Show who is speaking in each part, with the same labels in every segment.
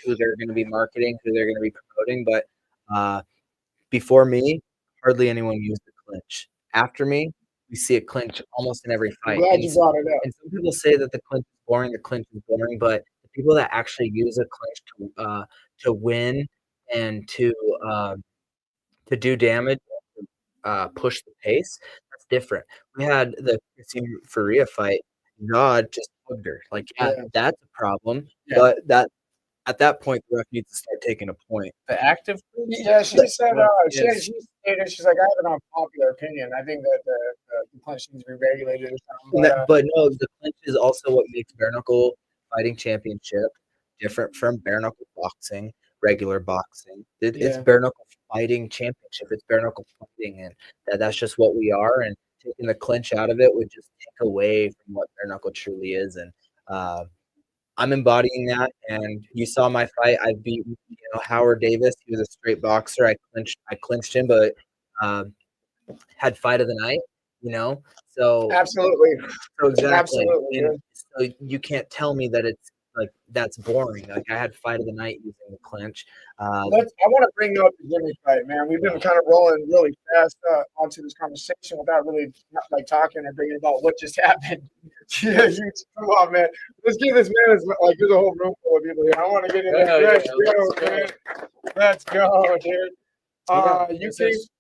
Speaker 1: who they're going to be marketing, who they're going to be promoting. But before me, hardly anyone used the clinch. After me, we see a clinch almost in every
Speaker 2: I'm
Speaker 1: fight.
Speaker 2: glad you brought it up.
Speaker 1: And some people say that the clinch is boring. The clinch is boring, but the people that actually use a clinch to win and to do damage, push the pace, that's different. We had the Jimmie Rivera fight. God just hugged her. Like, yeah,
Speaker 2: Yeah.
Speaker 1: that's a problem.
Speaker 2: Yeah.
Speaker 1: But at that point, the ref needs to start taking a point.
Speaker 3: The active.
Speaker 2: Yeah, she said she stated, she's like, I have an unpopular opinion. I think that the clinch needs to be regulated or something.
Speaker 1: But no, the clinch is also what makes bare knuckle fighting championship different from bare knuckle boxing, regular boxing. It's bare knuckle fighting championship. It's bare knuckle fighting, and that's just what we are. And taking the clinch out of it would just take away from what bare knuckle truly is. And I'm embodying that. And you saw my fight. I beat Howard Davis. He was a straight boxer. I clinched him, but had fight of the night. So
Speaker 2: absolutely.
Speaker 1: So exactly.
Speaker 2: Absolutely.
Speaker 1: And so you can't tell me that it's like that's boring. Like I had fight of the night using the clinch.
Speaker 2: I want to bring up the Jimmie fight, man. We've been kind of rolling really fast onto this conversation without really talking or bringing about what just happened. Yeah, come on, man. Let's give this man like there's a whole room full of people here. I want to get in there. Let's go, man. Let's go, dude.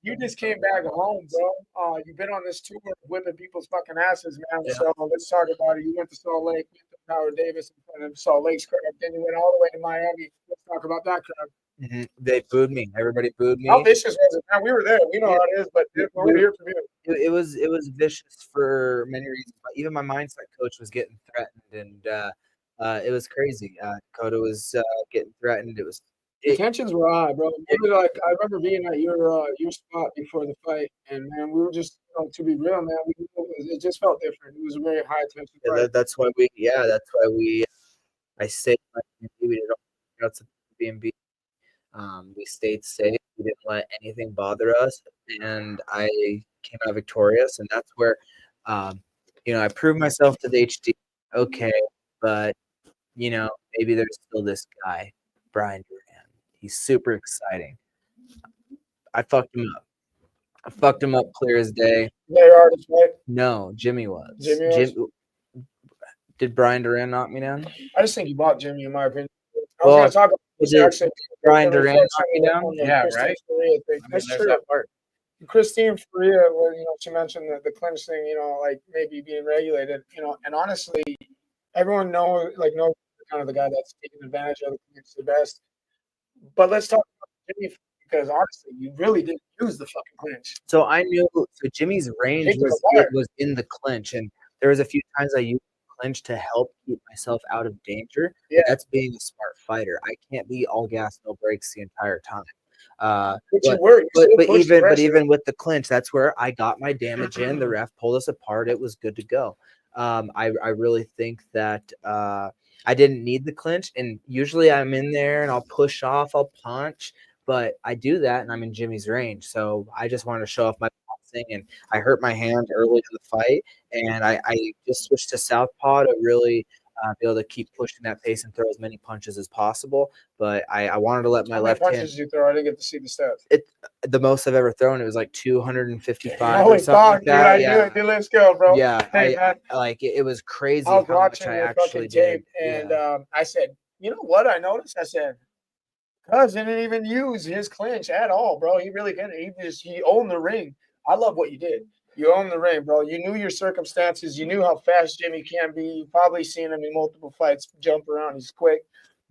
Speaker 2: You just came back home, bro. You've been on this tour whipping people's fucking asses, man. Yeah. So let's talk about it. You went to Salt Lake, went to Howard Davis, and Salt Lake's crowd. Then you went all the way to Miami. Let's talk about that crowd.
Speaker 1: Mm-hmm. They booed me. Everybody booed me.
Speaker 2: How vicious was it, man? We were there. We know how it is, but we're here for you.
Speaker 1: It was vicious for many reasons. But even my mindset coach was getting threatened, and it was crazy. Dakota was getting threatened. It was.
Speaker 2: The tensions were high, bro. I remember being at your spot before the fight, and man, we were just to be real, man. It just felt different. It was a very high tension fight.
Speaker 1: That's why I stayed. We did all outs of B&B. We stayed safe. We didn't let anything bother us, and I came out victorious. And that's where, I proved myself to the HD. Okay, but maybe there's still this guy, Brian Duran. He's super exciting. I fucked him up. I fucked him up clear as day.
Speaker 2: They're artists, right?
Speaker 1: No, Jimmie was. Did Brian Duran knock me down?
Speaker 2: I just think he bought Jimmie, in my opinion. I was going to talk about
Speaker 1: did Brian Duran knock me down?
Speaker 3: Yeah, right.
Speaker 2: That's true. Christine Faria, where she mentioned the clinch thing, like maybe being regulated, and honestly, everyone knows kind of the guy that's taking advantage of the clinch the best. But let's talk about Jimmie, because honestly, you really didn't use the fucking clinch.
Speaker 1: So I knew Jimmie's range was in the clinch, and there was a few times I used the clinch to help keep myself out of danger. Yeah, that's being a smart fighter. I can't be all gas, no brakes the entire time. But even with the clinch, that's where I got my damage in. The ref pulled us apart. It was good to go. I really think that I didn't need the clinch, and usually I'm in there and I'll push off, I'll punch, but I do that and I'm in Jimmie's range. So I just wanted to show off my boxing, and I hurt my hand early in the fight, and I just switched to southpaw to really be able to keep pushing that pace and throw as many punches as possible. But I wanted to let my left hand.
Speaker 2: How many punches did you throw? I didn't get to see the stats.
Speaker 1: The most I've ever thrown, it was like 255 or something like that.
Speaker 2: Dude, I knew it. Let's go, bro.
Speaker 1: Yeah, it was crazy how much I actually did.
Speaker 2: And I said, you know what I noticed? I said, Cuz didn't even use his clinch at all, bro. He really didn't. He owned the ring. I love what you did. You own the ring, bro. You knew your circumstances. You knew how fast Jimmie can be. You've probably seen him in multiple fights jump around. He's quick.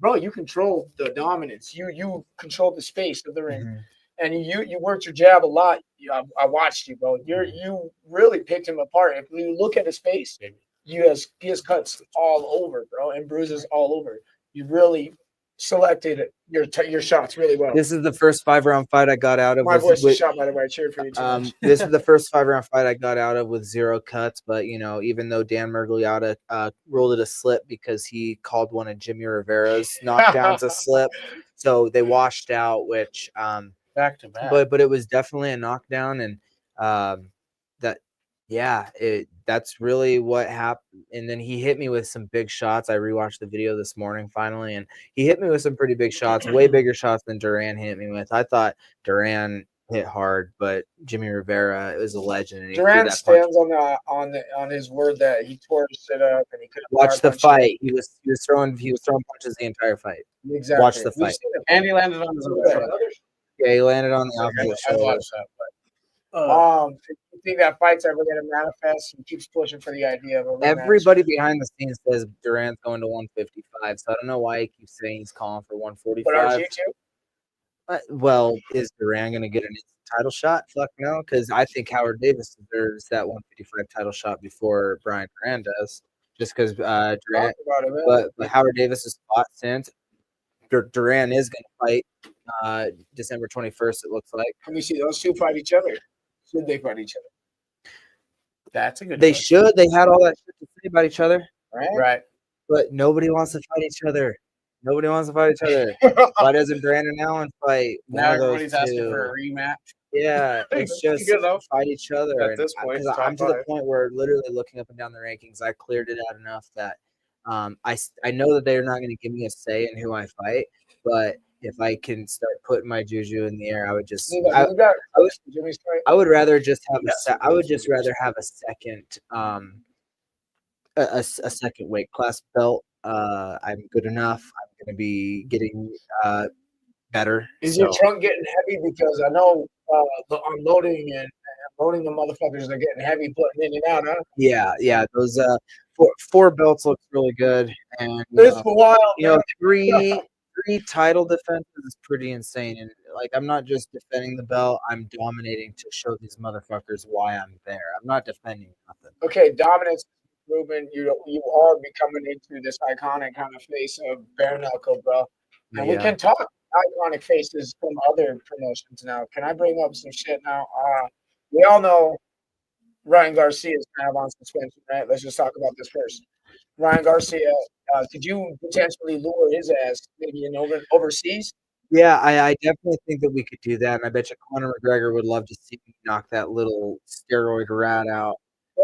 Speaker 2: Bro, you control the dominance. You control the space of the ring. And you worked your jab a lot. I watched you, bro. You really picked him apart. If you look at his face, he has cuts all over, bro, and bruises all over. You really selected your shots really well.
Speaker 1: This is the first 5-round fight I got out of.
Speaker 2: My voice is shot, by the way. I cheered for you too.
Speaker 1: This is the first 5-round fight I got out of with 0 cuts. But even though Dan Mergliotta ruled it a slip because he called one of Jimmie Rivera's knockdowns a slip, so they washed out. Which
Speaker 3: back to back.
Speaker 1: But it was definitely a knockdown, and that Yeah, that's really what happened. And then he hit me with some big shots. I rewatched the video this morning finally, and he hit me with some pretty big shots, way bigger shots than Duran hit me with. I thought Duran hit hard, but Jimmie Rivera is a legend, and he threw
Speaker 2: Duran
Speaker 1: that punch.
Speaker 2: stands on his word that he tore his shit up and he could
Speaker 1: Watch the fight. He was throwing punches the entire fight.
Speaker 2: Exactly.
Speaker 1: Watch the fight.
Speaker 2: And he landed on his other.
Speaker 1: Yeah, he landed on the opposite shoulder.
Speaker 2: Watched that, but you think that fight's ever going to manifest? He keeps pushing for the idea of a rematch.
Speaker 1: Everybody behind the scenes says Duran's going to 155, so I don't know why he keeps saying he's calling for 145.
Speaker 2: But are you too?
Speaker 1: Well, is Duran going to get an instant title shot? Fuck no, because I think Howard Davis deserves that 155 title shot before Brian Duran does. Just because Duran, but Howard Davis has fought since. Duran is going to fight December 21st. It looks like.
Speaker 2: Let me see those two fight each other. Should they fight each other? That's a good.
Speaker 1: They should. They had all that shit to say about each other.
Speaker 2: Right.
Speaker 1: But nobody wants to fight each other. Nobody wants to fight each other. Why doesn't Brandon Allen fight?
Speaker 3: Now everybody's asking for a rematch.
Speaker 1: Yeah, it's just fight each other.
Speaker 3: At this point,
Speaker 1: I'm to the point where literally looking up and down the rankings, I cleared it out enough that I know that they're not going to give me a say in who I fight, but if I can start putting my juju in the air, I would just I would rather just have I would just rather have a second a second weight class belt. I'm good enough. I'm going to be getting better.
Speaker 2: Is your trunk getting heavy? Because I know the unloading and loading the motherfuckers are getting heavy, putting in and out, huh?
Speaker 1: Yeah. Those four belts looks really good, and
Speaker 2: it's wild.
Speaker 1: Three title defenses is pretty insane. And like, I'm not just defending the belt; I'm dominating to show these motherfuckers why I'm there. I'm not defending nothing.
Speaker 2: Okay, dominance proven. You are becoming into this iconic kind of face of bare knuckle, bro. And we can talk iconic faces from other promotions now. Can I bring up some shit now? We all know Ryan Garcia is kind of on suspension, right? Let's just talk about this first. Ryan Garcia, could you potentially lure his ass maybe in overseas?
Speaker 1: Yeah, I definitely think that we could do that, and I bet you Conor McGregor would love to see me knock that little steroid rat out.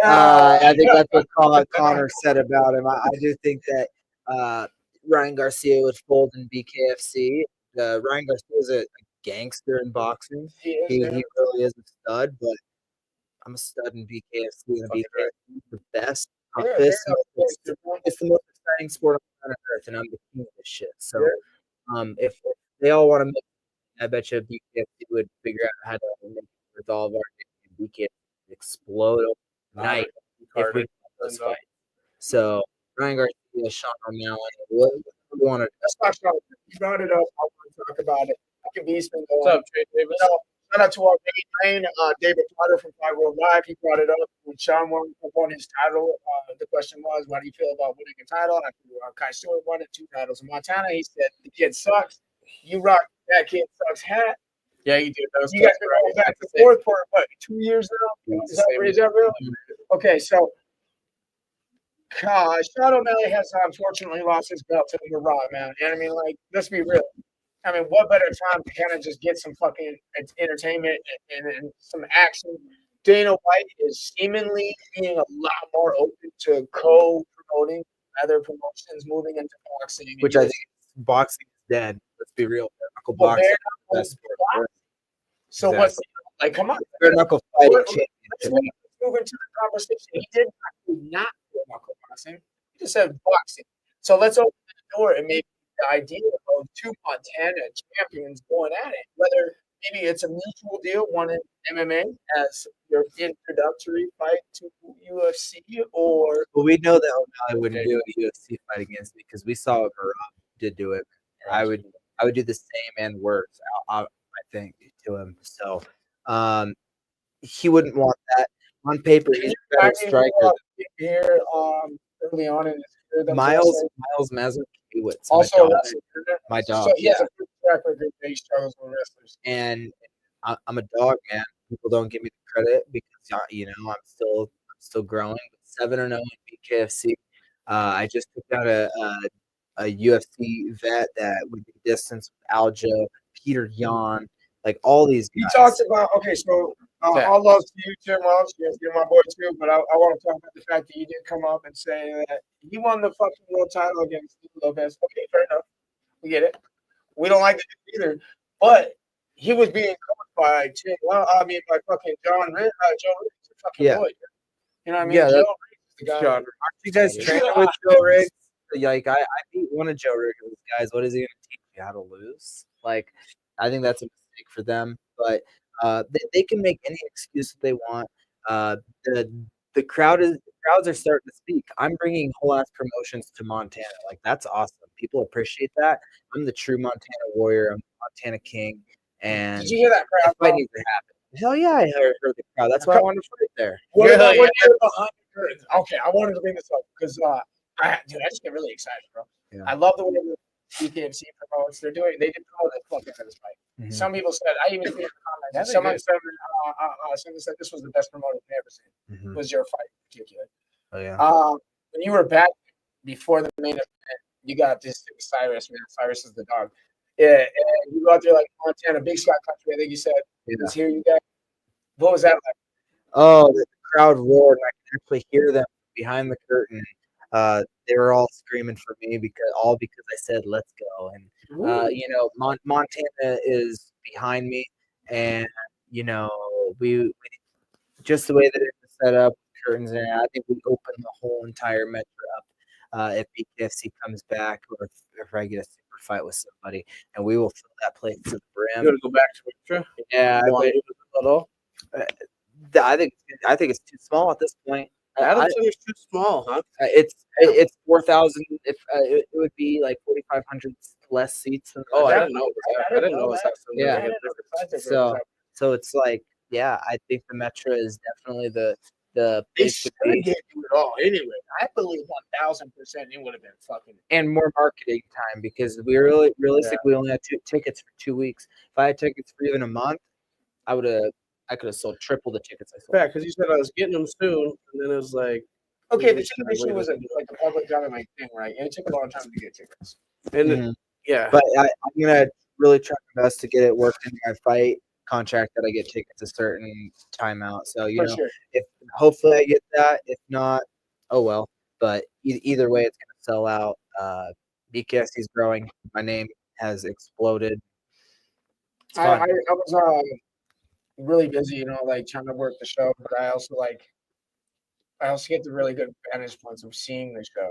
Speaker 1: I think that's what Conor said about him. I do think that Ryan Garcia would fold in BKFC. Ryan Garcia is a gangster in boxing. He really is a stud, but I'm a stud in BKFC, and BKFC is the best. It's the most exciting sport on planet Earth, and I'm the king of this shit. So, if they all want to make, I bet you BKFC would figure out how to make it with all of our BKFC explode overnight if we get those fights. So, Ryan Garcia, Sean O'Malley, what do you want to?
Speaker 2: Let's talk about it. You brought it up. I want to talk about it. I can be spent going.
Speaker 3: What's up, Trey Davis?
Speaker 2: Shout out to our main lane, David Potter from Fight World Live. He brought it up when Sean won his title. The question was, how do you feel about winning a title? After Kai Stewart won it, 2 titles in Montana. He said, the kid sucks. You rock that kid sucks hat.
Speaker 3: Yeah, you did.
Speaker 2: You guys been going back and forth for, what, 2 years now? Is that real? Okay, so Sean O'Malley has unfortunately lost his belt to the Raw, man. And I mean, like, let's be real. I mean, what better time to kind of just get some fucking entertainment and some action? Dana White is seemingly being a lot more open to co-promoting other promotions, moving into boxing.
Speaker 1: Which I think boxing is dead. Let's be real. Bare knuckle boxing.
Speaker 2: So what's like? Come on,
Speaker 1: bare knuckle fighting.
Speaker 2: Let's move into the conversation. He did not do knuckle boxing. He just said boxing. So let's open the door and maybe the idea of 2 Montana champions going at it, whether maybe it's a mutual deal, one in MMA as your introductory fight to UFC, or
Speaker 1: we know that O'Malley wouldn't do a UFC fight against me because we saw what Marab did do it. I would do the same and worse. I think to him. So he wouldn't want that on paper. He's a better striker.
Speaker 2: Here, early on in his career,
Speaker 1: Miles Mazur.
Speaker 2: Also,
Speaker 1: my dog.
Speaker 2: So he has a good track record that he struggles with wrestlers.
Speaker 1: And I'm a dog, man. People don't give me the credit because I'm still growing. 7-0 in BKFC. I just took out a UFC vet that would be distance with Aljo, Peter Yan, like all these guys.
Speaker 2: He talked about so All love to you, Tim Welch. You're my boy too. But I want to talk about the fact that you did come up and say that he won the fucking world title against Lopez. Okay, fair enough. We get it. We don't like it either. But he was being coached by Tim. Well, I mean, by fucking Joe Riggs, fucking boy. You know what I mean?
Speaker 1: Yeah,
Speaker 2: Joe Riggs is the guy.
Speaker 1: aren't you guys training with Joe Riggs? Like I beat one of Joe Riggs' guys. What is he going to teach you how to lose? Like, I think that's a mistake for them. But they can make any excuse that they want. The crowds are starting to speak. I'm bringing whole ass promotions to Montana. Like that's awesome. People appreciate that. I'm the true Montana warrior. I'm the Montana king. And
Speaker 2: did you hear that crowd?
Speaker 1: Fight needs to happen. Hell yeah, I heard the crowd. That's why I wanted to fight there.
Speaker 2: What about when you're behind the curtains? Okay, I wanted to bring this up because I just get really excited, bro. Yeah. I love the way the BKFC promotes. They did promote the fuck out of this fight. Mm-hmm. Some people said, I even see in the comments. Someone said this was the best promoter they've ever seen. Mm-hmm. Was your fight in particular? Oh yeah. When you were back before the main event, you got this Cyrus, man. Cyrus is the dog. Yeah, and you go out there like Montana, Big Sky Country. I think you said was here. You guys. What was that like?
Speaker 1: Oh, the crowd roared. I could actually hear them behind the curtain. They were all screaming for me because I said let's go. And Montana is behind me, and we just the way that it was set up, curtains, and I think we opened the whole entire metro up. If BKFC comes back, or if I get a super fight with somebody, and we will fill that place to the brim.
Speaker 3: You want to go back to Metro?
Speaker 1: Yeah, I think it's too small at this point.
Speaker 3: I don't think it's too small, huh?
Speaker 1: It's 4,000. If it would be like 4,500 less seats. Than
Speaker 3: I didn't know. I didn't know it was that.
Speaker 1: Yeah. So it's like, yeah, I think the Metro is definitely the place to be.
Speaker 2: Get you it all anyway. I believe 1,000% it would have been fucking.
Speaker 1: And more marketing time because we really realistically we only had 2 tickets for 2 weeks. If I had tickets for even a month, I could have sold triple the tickets I sold.
Speaker 3: Yeah, because you said I was getting them soon, and then it was like,
Speaker 2: okay, the ticket issue was like a public government thing, right? And it took a long time to get tickets.
Speaker 3: And yeah,
Speaker 1: but I'm gonna really try my best to get it worked into my fight contract that I get tickets a certain timeout. So if hopefully I get that. If not, oh well. But either way, it's gonna sell out. BKFC is growing. My name has exploded.
Speaker 2: I was really busy, like trying to work the show, but I also get the really good vantage points of seeing the show.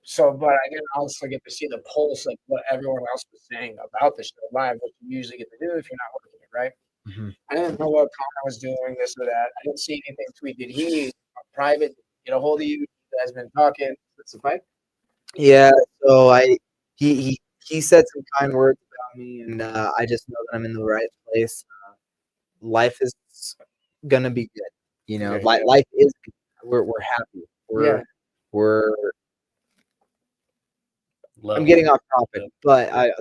Speaker 2: So, but I didn't also get to see the pulse of what everyone else was saying about the show live, which you usually get to do if you're not working it, right? Mm-hmm. I didn't know what Connor was doing, this or that. I didn't see anything tweet. Did he private get a hold of you? You guys been talking? What's the fight?
Speaker 1: Yeah, so he said some kind words about me, and I just know that I'm in the right place. Life is gonna be good, Life is good. We're happy. I'm getting off topic, but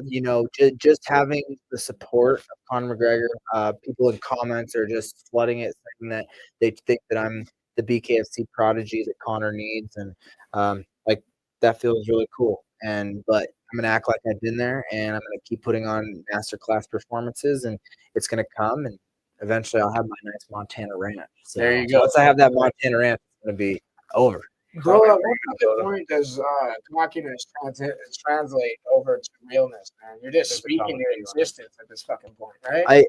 Speaker 1: just having the support of Conor McGregor, people in comments are just flooding it, saying that they think that I'm the BKFC prodigy that Conor needs, and that feels really cool. But I'm gonna act like I've been there, and I'm gonna keep putting on masterclass performances, and it's gonna come, and eventually I'll have my nice Montana ranch. So
Speaker 3: there you go.
Speaker 1: Once I have that Montana ranch, it's gonna be over.
Speaker 2: Bro, what point does cockiness translate over to realness, man? You're just speaking your existence at this fucking point, right?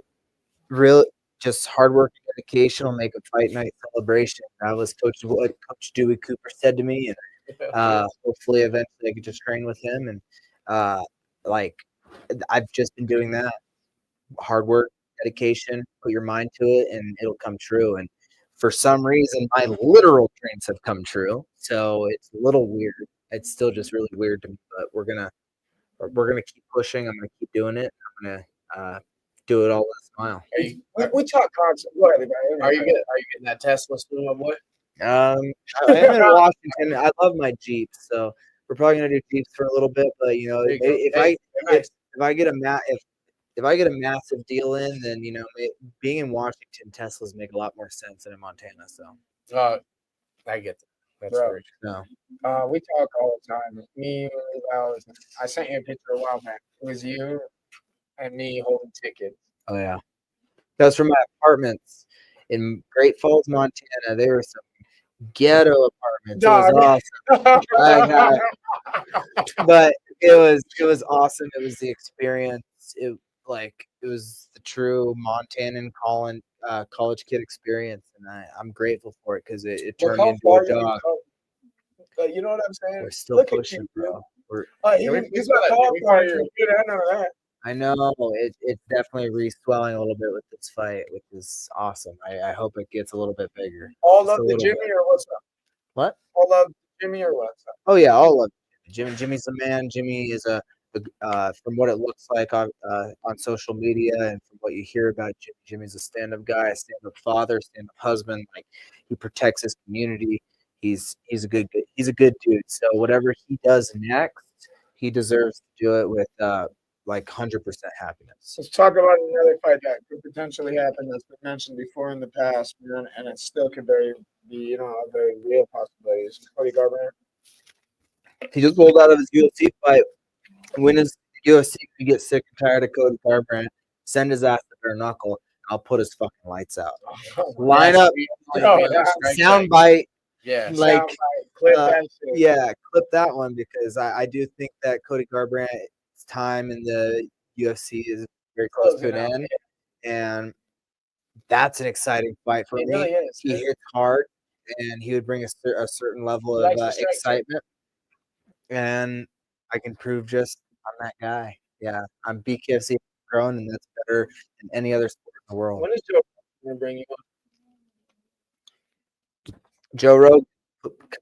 Speaker 1: Just hard work and dedication will make a fight night celebration. That was what Coach Dewey Cooper said to me, and hopefully eventually I get to train with him. And I've just been doing that. Hard work, dedication, put your mind to it, and it'll come true. And for some reason, my literal dreams have come true. So it's a little weird. It's still just really weird to me, but we're gonna keep pushing. I'm gonna keep doing it. I'm gonna do it all with a smile.
Speaker 2: We talk constantly.
Speaker 3: Are you getting that Tesla soon, my boy?
Speaker 1: I am in Washington. I love my Jeep, so we're probably gonna do Jeeps for a little bit. But if I get a massive deal in, then being in Washington, Teslas make a lot more sense than in Montana. So,
Speaker 3: I get that. That's very true.
Speaker 2: No. We talk all the time. Me, I sent you a picture a while back. It was you and me holding tickets.
Speaker 1: Oh yeah, that was from my apartments in Great Falls, Montana. There were some ghetto apartments.
Speaker 2: Dog.
Speaker 1: It was awesome. But it was awesome. It was the experience. It was the true Montanan college kid experience, and I'm grateful for it because it turned me into a dog.
Speaker 2: You know what I'm saying?
Speaker 1: We're still
Speaker 2: Look
Speaker 1: pushing,
Speaker 2: at you,
Speaker 1: bro.
Speaker 2: he's got call cards. Dude, I know that.
Speaker 1: I know it's definitely re-swelling a little bit with this fight, which is awesome. I hope it gets a little bit bigger.
Speaker 2: All love to Jimmie or what's up?
Speaker 1: What?
Speaker 2: All love to Jimmie or what's up?
Speaker 1: Oh yeah, all love Jimmie. Jimmie's the man. Jimmie is from what it looks like on social media and from what you hear about Jimmie, Jimmie's a stand-up guy, a stand-up father, stand-up husband. Like he protects his community. He's a good dude. So whatever he does next, he deserves to do it with 100% happiness.
Speaker 2: Let's talk about another fight that could potentially happen that's been mentioned before in the past, man, and it still could be a very real possibility. It's Cody Garbrandt.
Speaker 1: He just rolled out of his UFC fight. Win his UFC. If you get sick and tired of Cody Garbrandt, send his ass to bare knuckle. I'll put his fucking lights out. Line up, sound bite.
Speaker 3: Yeah,
Speaker 2: clip that shit.
Speaker 1: Yeah, clip that one because I do think that Cody Garbrandt's time in the UFC is very close to an end, and that's an exciting fight for me.
Speaker 2: Really is,
Speaker 1: he hits hard, and he would bring a certain level of excitement, and I can prove just I'm that guy. Yeah, I'm BKFC grown, and that's better than any other sport in the world.
Speaker 2: When is Joe going to bring you on?
Speaker 1: Joe Rogan,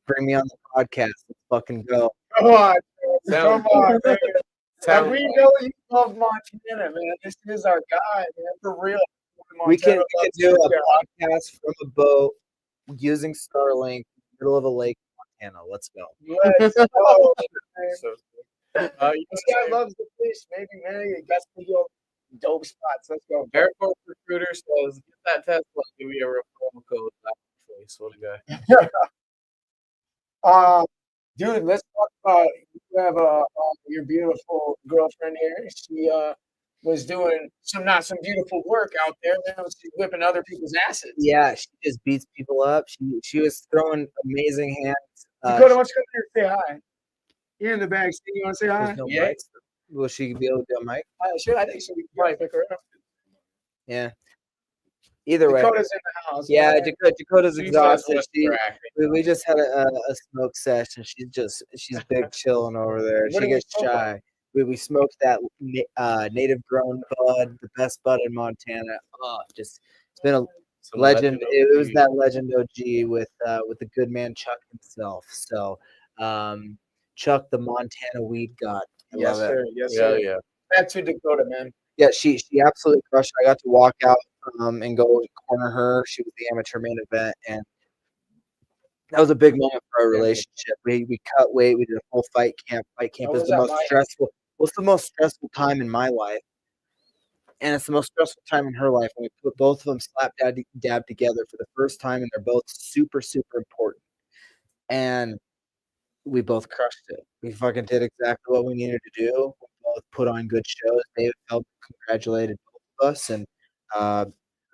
Speaker 1: bring me on the podcast. Let's fucking go.
Speaker 2: Come on, man. And we know you love Montana, man. This is our guy, man, for real.
Speaker 1: We can do a podcast from a boat using Starlink, middle of a lake, Montana. Let's go.
Speaker 2: Let's go. This guy loves the fish. Maybe, man, he got some dope spots. Let's go.
Speaker 3: Airport recruiter says, get that Tesla. Give me a referral code. What a
Speaker 2: guy. Dude, let's talk about you have your beautiful girlfriend here. She was doing some beautiful work out there. Man, she's whipping other people's asses.
Speaker 1: Yeah, she just beats people up. She was throwing amazing hands.
Speaker 2: Dakota, what's going to say hi? You're in the back. You want to say hi?
Speaker 1: No mic. Will she be able to do a mic?
Speaker 2: Sure, I think so. We can probably pick her up.
Speaker 1: Yeah. Either way.
Speaker 2: Dakota's in the house.
Speaker 1: Yeah, Dakota's exhausted. We just had a smoke session. She's big chilling over there. She gets shy. We smoked that native grown bud, the best bud in Montana. It's been a legend. It was that legend OG with the good man Chuck himself. So Chuck, the Montana weed god.
Speaker 2: Yes, sir. Yes, sir. Yeah. Back to Dakota, man.
Speaker 1: Yeah, she absolutely crushed it. I got to walk out and go corner her. She was the amateur main event, and that was a big moment for our relationship. We cut weight. We did a full fight camp. Fight camp is the most stressful. What's the most stressful time in my life? And it's the most stressful time in her life. And we put both of them slap dab together for the first time, and they're both super, super important. And we both crushed it. We fucking did exactly what we needed to do. We both put on good shows. David helped congratulated both of us, and her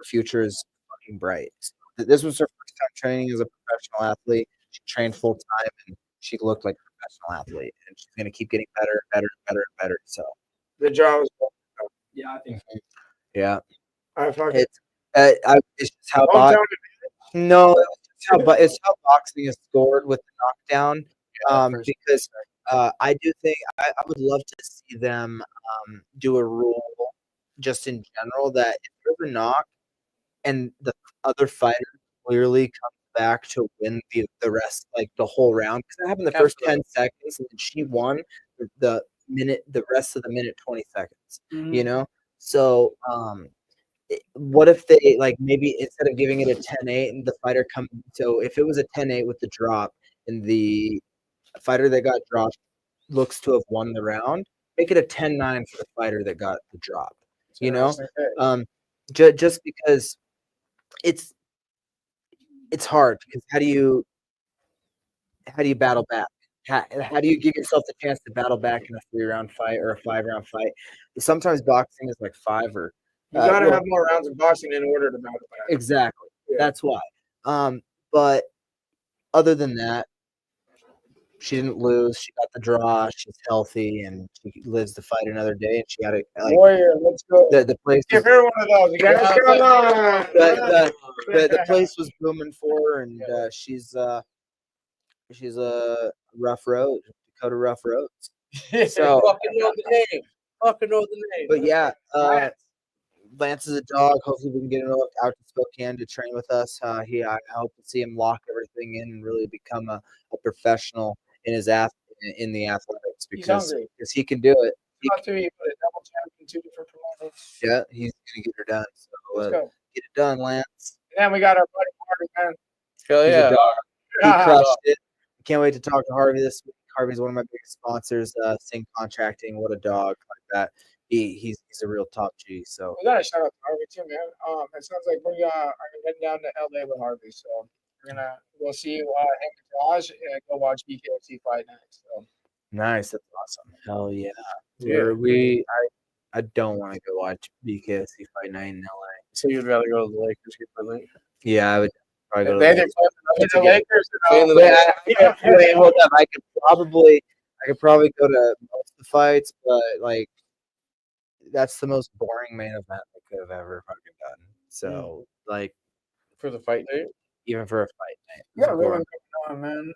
Speaker 1: future is fucking bright. So this was her first time training as a professional athlete. She trained full time, and she looked like a professional athlete. And she's going to keep getting better and better and better and better. So
Speaker 2: the job was yeah, I think.
Speaker 1: Yeah,
Speaker 2: it's
Speaker 1: just how it's how boxing is scored with the knockdown. Because I do think I would love to see them do a rule just in general that if there's a knock and the other fighter clearly comes back to win the rest, like the whole round, because that happened the first 10 seconds and then she won the rest of the minute 20 seconds. Mm-hmm. You know, so what if they maybe instead of giving it a 10-8 and the fighter so if it was a 10-8 with the drop and the fighter that got dropped looks to have won the round, make it a 10-9 for the fighter that got the drop. You know, just because it's hard, because how do you battle back? How do you give yourself the chance to battle back in a 3-round fight or a 5-round fight? Sometimes boxing is like 5 or
Speaker 2: you gotta have more rounds of boxing in order to battle back.
Speaker 1: Exactly. That's why. But other than that, she didn't lose. She got the draw. She's healthy, and she lives to fight another day. And she got it. Like,
Speaker 2: Warrior, let's go.
Speaker 1: The place.
Speaker 2: Give her one of those. You guys come on.
Speaker 1: The place was booming for her, and she's a rough road, Dakota Rough Roads. So
Speaker 3: fucking know the name.
Speaker 1: But yeah, Lance is a dog. Hopefully, we can get him out to Spokane to train with us. I hope to see him lock everything in and really become a professional in in the athletics because he can do it.
Speaker 2: He a double champion, 2 different promoters.
Speaker 1: Yeah, he's gonna get her done. So
Speaker 2: let's go.
Speaker 1: Get it done, Lance.
Speaker 2: And then we got our buddy Harvey, man.
Speaker 3: Hell
Speaker 1: He's
Speaker 3: yeah.
Speaker 1: a dog. He crushed it. Can't wait to talk to Harvey this week. Harvey's one of my biggest sponsors. Sing Contracting. What a dog like that. He's a real top G. So
Speaker 2: we gotta shout out to Harvey too, man. It sounds like we are heading down to LA with Harvey, so we're gonna go see him and Josh and go watch BKFC fight next. So
Speaker 1: nice, that's awesome. Hell yeah. I don't want to go watch BKFC fight night in LA.
Speaker 3: So you'd rather go to the Lakers get the night?
Speaker 1: Yeah, I would probably go to
Speaker 2: the Lakers.
Speaker 1: I could probably go to most of the fights, but like that's the most boring main event I could have ever fucking done. So like
Speaker 3: for the fight night,
Speaker 1: even for a fight night,
Speaker 2: yeah, really going on, man.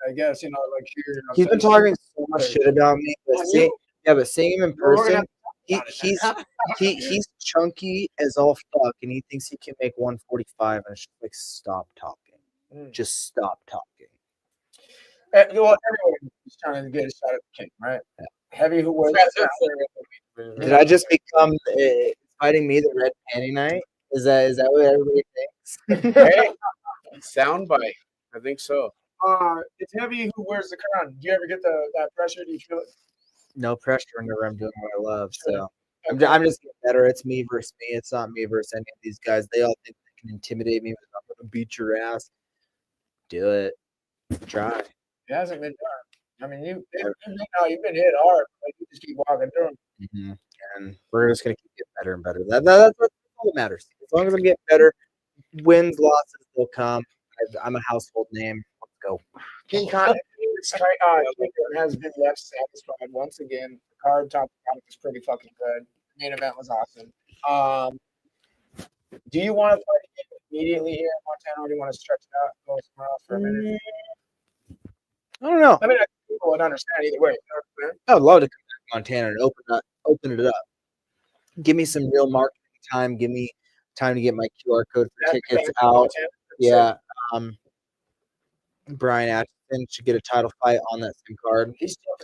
Speaker 2: I guess like here.
Speaker 1: He's been talking so much shit about me, but seeing him in person, he's chunky as all fuck, and he thinks he can make 145, and it's just like stop talking, just stop talking.
Speaker 2: Well, everyone is trying to get a shot at the king, right? Yeah. Heavy who wears.
Speaker 1: Did I just become fighting me the red panty night? Is that what everybody thinks?
Speaker 3: Hey, soundbite. I think so.
Speaker 2: It's Heavy who wears the crown. Do you ever get that pressure? Do you feel it?
Speaker 1: No pressure whenever I'm doing what I love. So I'm just getting better. It's me versus me. It's not me versus any of these guys. They all think they can intimidate me, but I'm gonna beat your ass. Do it. Try.
Speaker 2: It hasn't been done. I mean, you've been hit hard, but you just keep walking through them.
Speaker 1: Mm-hmm. And we're just gonna keep getting better and better. That's all that matters. As long as I'm getting better, wins, losses, they'll come. I'm a household name. Let's go.
Speaker 2: King Khan has been left satisfied once again. The card top was pretty fucking good. The main event was awesome. Do you want to fight immediately here in Montana, or do you want to stretch it out and go somewhere else for a minute?
Speaker 1: I don't know.
Speaker 2: I mean, people would understand either way.
Speaker 1: I would love to come back to Montana and open it up. Give me some real marketing time. Give me time to get my QR code for tickets out. Yeah. Brian Atchison should get a title fight on that same card.
Speaker 2: He's still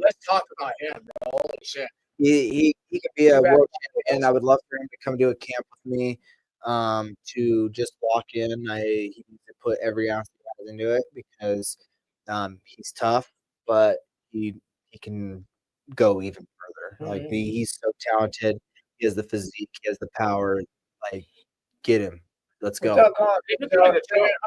Speaker 2: let's talk about him, bro. Holy shit.
Speaker 1: He could be a world champion. I would love for him to come do a camp with me to just walk in. He needs to put every ounce he has into it because he's tough, but he can go even further. Like he's so talented. He has the physique. He has the power. Like, get him. Let's go.
Speaker 2: I'm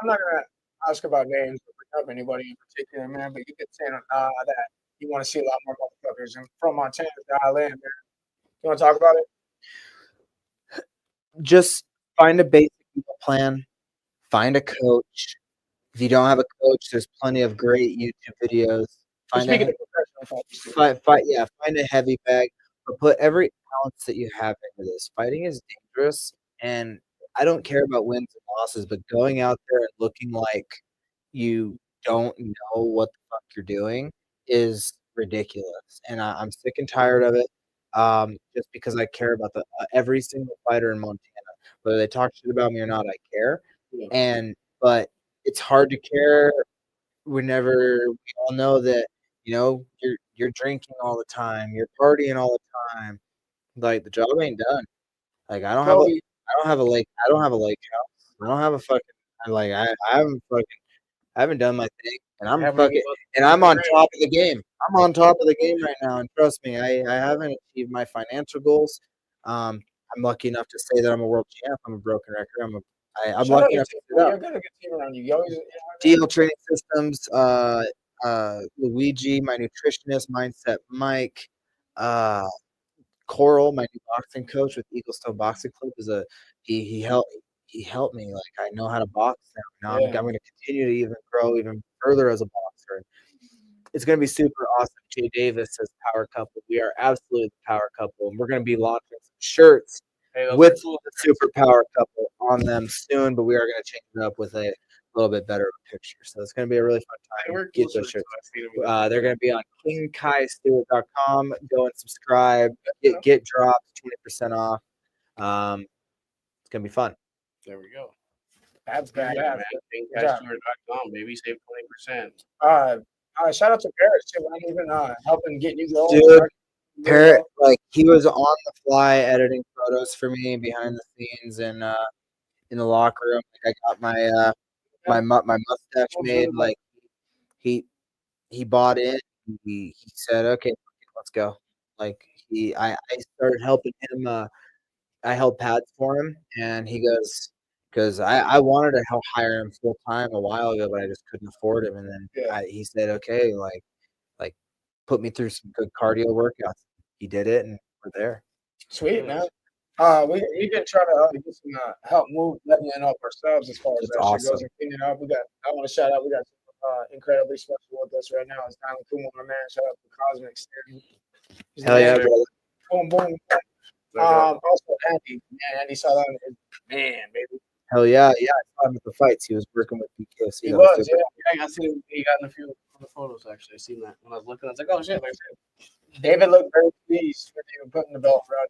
Speaker 2: not gonna ask about names or bring up anybody in particular, man. But you get saying that you want to see a lot more motherfuckers from Montana dial in, man. You want to talk about it?
Speaker 1: Just find a basic plan. Find a coach. If you don't have a coach, there's plenty of great YouTube videos. Find a heavy bag, but put every ounce that you have into this. Fighting is dangerous, and I don't care about wins and losses, but going out there and looking like you don't know what the fuck you're doing is ridiculous. And I'm sick and tired of it. Just because I care about every single fighter in Montana, whether they talk shit about me or not, I care. Yeah. But it's hard to care whenever we all know that you're drinking all the time, you're partying all the time. Like, the job ain't done. Like, I don't have a lake house. I don't have a fucking I haven't done my thing, and I'm on top of the game. I'm on top of the game right now, and trust me, I haven't achieved my financial goals. I'm lucky enough to say that I'm a world champ. I'm a broken record. I'm lucky enough to
Speaker 2: you're got a good team around you. You always
Speaker 1: Deal Training Systems, Luigi, my nutritionist, Mindset Mike, Coral, my new boxing coach with Eaglestone Boxing Club, he he helped me. Like I know how to box now. Now I'm going to continue to even grow even further as a boxer. It's going to be super awesome. Jay Davis says power couple. We are absolutely the power couple, and we're going to be launching some shirts with the super power couple on them soon. But we are going to change it up with a little bit better picture. So it's going to be a really fun time. Get those shirts. They're going to be on KingKaiStewart.com. Go and subscribe. Get dropped 20% off. It's going to be fun.
Speaker 3: There we go.
Speaker 2: That's badass.
Speaker 3: KingKaiStewart.com, baby. Save 20%.
Speaker 2: Shout out to Parrot too. I'm even helping get you going.
Speaker 1: Dude, Parrot, like he was on the fly editing photos for me behind the scenes and in the locker room. Like I got my mustache made. Like he bought it. He said, "Okay, let's go." Like I started helping him. I held pads for him, and he goes, because I wanted to help hire him full time a while ago, but I just couldn't afford him. And then he said, "Okay, like put me through some good cardio workouts." He did it, and we're there.
Speaker 2: Sweet, man. We've been trying to get some help leveling up ourselves as far as that shit goes and cleaning up. I want to shout out. We got incredibly special with us right now. It's Tyler Kumar, my man. Shout out to Cosmic Stereo.
Speaker 1: Hell yeah, brother.
Speaker 2: Boom, boom. Also Andy. Man, Andy saw that. Man, baby.
Speaker 1: Hell yeah, yeah. I saw him at the fights. He was working with BKFC.
Speaker 2: He was, yeah.
Speaker 3: I got seen. He got in a few of the photos. Actually, I seen that when I was looking. I was like, oh shit, like
Speaker 2: David looked very pleased with you putting the belt around.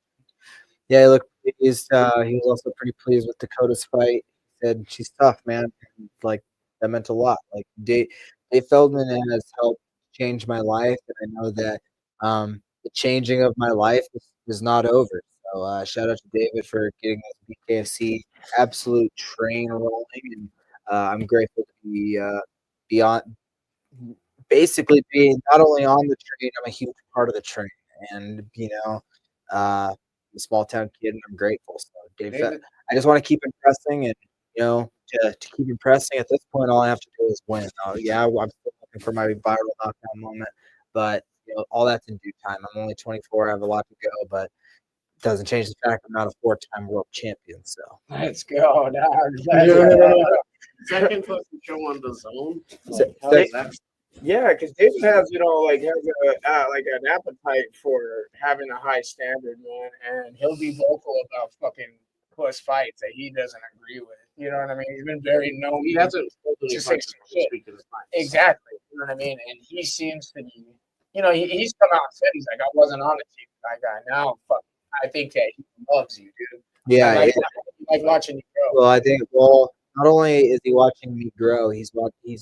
Speaker 1: Yeah, he looked pleased. He was also pretty pleased with Dakota's fight. He said she's tough, man. And, like that meant a lot. Like Dave Feldman has helped change my life, and I know that the changing of my life is not over. So shout out to David for getting this BKFC absolute train rolling, and I'm grateful to be on, basically being not only on the train, I'm a huge part of the train, and I'm a small town kid, and I'm grateful. So David, I just want to keep impressing, and to keep impressing at this point, all I have to do is win. I'm still looking for my viral knockdown moment, but all that's in due time. I'm only 24, I have a lot to go, but doesn't change the fact I'm not a 4-time world champion. So
Speaker 2: let's go, dog.
Speaker 3: Second fucking show on the zone.
Speaker 2: Yeah, because David has an appetite for having a high standard, man, and he'll be vocal about fucking puss fights that he doesn't agree with. You know what I mean? He's been very known.
Speaker 3: He hasn't
Speaker 2: to say exactly. You know what I mean? And he seems to be, he's come out and said he's like, I wasn't on the team with that guy. Now, fuck. I think that he loves you, dude.
Speaker 1: Yeah,
Speaker 2: like watching you grow.
Speaker 1: Well, I think not only is he watching me grow, he's